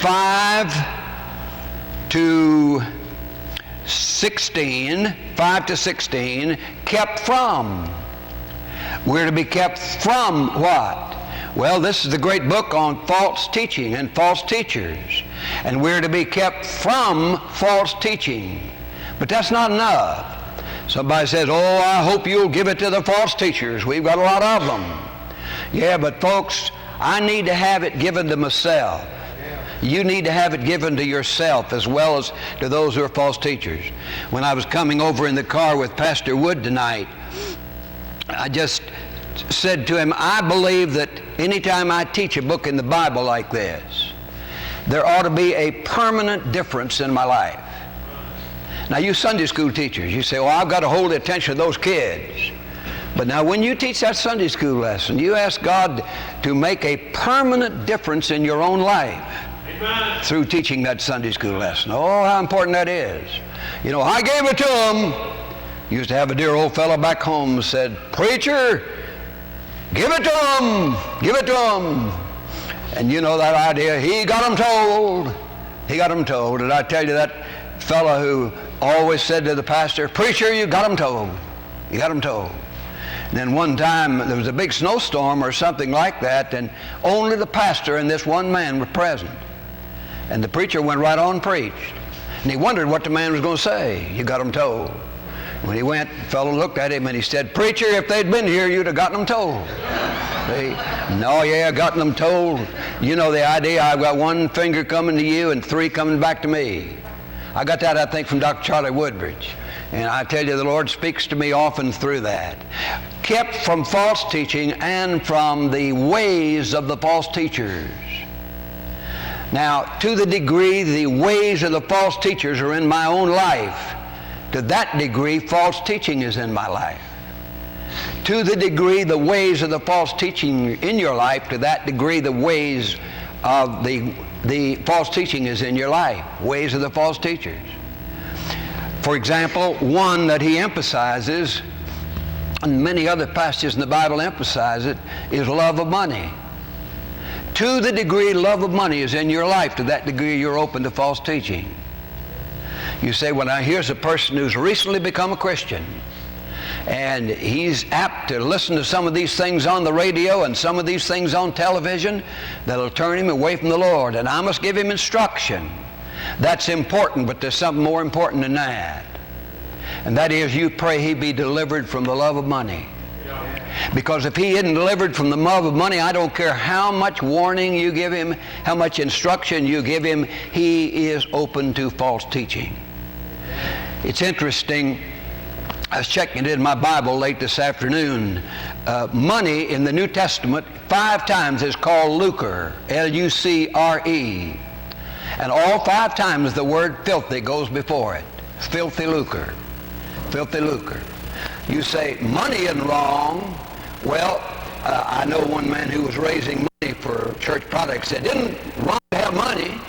5 to 16, kept from. We're to be kept from what? Well, this is the great book on false teaching and false teachers. And we're to be kept from false teaching. But that's not enough. Somebody says, oh, I hope you'll give it to the false teachers. We've got a lot of them. Yeah, but folks, I need to have it given to myself. You need to have it given to yourself as well as to those who are false teachers. When I was coming over in the car with Pastor Wood tonight, I just said to him, I believe that anytime I teach a book in the Bible like this, there ought to be a permanent difference in my life. Now, you Sunday school teachers, you say, well, I've got to hold the attention of those kids. But now when you teach that Sunday school lesson, you ask God to make a permanent difference in your own life. Amen. Through teaching that Sunday school lesson. Oh, how important that is. You know, I gave it to them. Used to have a dear old fellow back home who said, preacher, give it to them. Give it to them. And you know that idea. He got them told. He got them told. And I tell you, that fellow who always said to the pastor, preacher, you got them told. You got them told. And then one time there was a big snowstorm or something like that, and only the pastor and this one man were present. And the preacher went right on and preached. And he wondered what the man was going to say. You got them told. When he went, the fellow looked at him and he said, preacher, if they'd been here, you'd have gotten them told. See? No, yeah, gotten them told. You know the idea, I've got one finger coming to you and 3 coming back to me. I got that, I think, from Dr. Charlie Woodbridge. And I tell you, the Lord speaks to me often through that. Kept from false teaching and from the ways of the false teachers. Now, to the degree the ways of the false teachers are in my own life, to that degree false teaching is in my life. To the degree the ways of the false teaching in your life, to that degree the ways of the false teaching is in your life. Ways of the false teachers. For example, one that he emphasizes, and many other passages in the Bible emphasize it, is love of money. To the degree love of money is in your life, to that degree you're open to false teaching. You say, well, now here's a person who's recently become a Christian, and he's apt to listen to some of these things on the radio and some of these things on television that'll turn him away from the Lord, and I must give him instruction. That's important, but there's something more important than that. And that is, you pray he be delivered from the love of money. Because if he isn't delivered from the love of money, I don't care how much warning you give him, how much instruction you give him, he is open to false teaching. It's interesting, I was checking it in my Bible late this afternoon. Money in the New Testament 5 times is called lucre, L-U-C-R-E. And all 5 times the word filthy goes before it. Filthy lucre. Filthy lucre. You say, money isn't wrong. Well, I know one man who was raising money for church products said, isn't wrong to have money?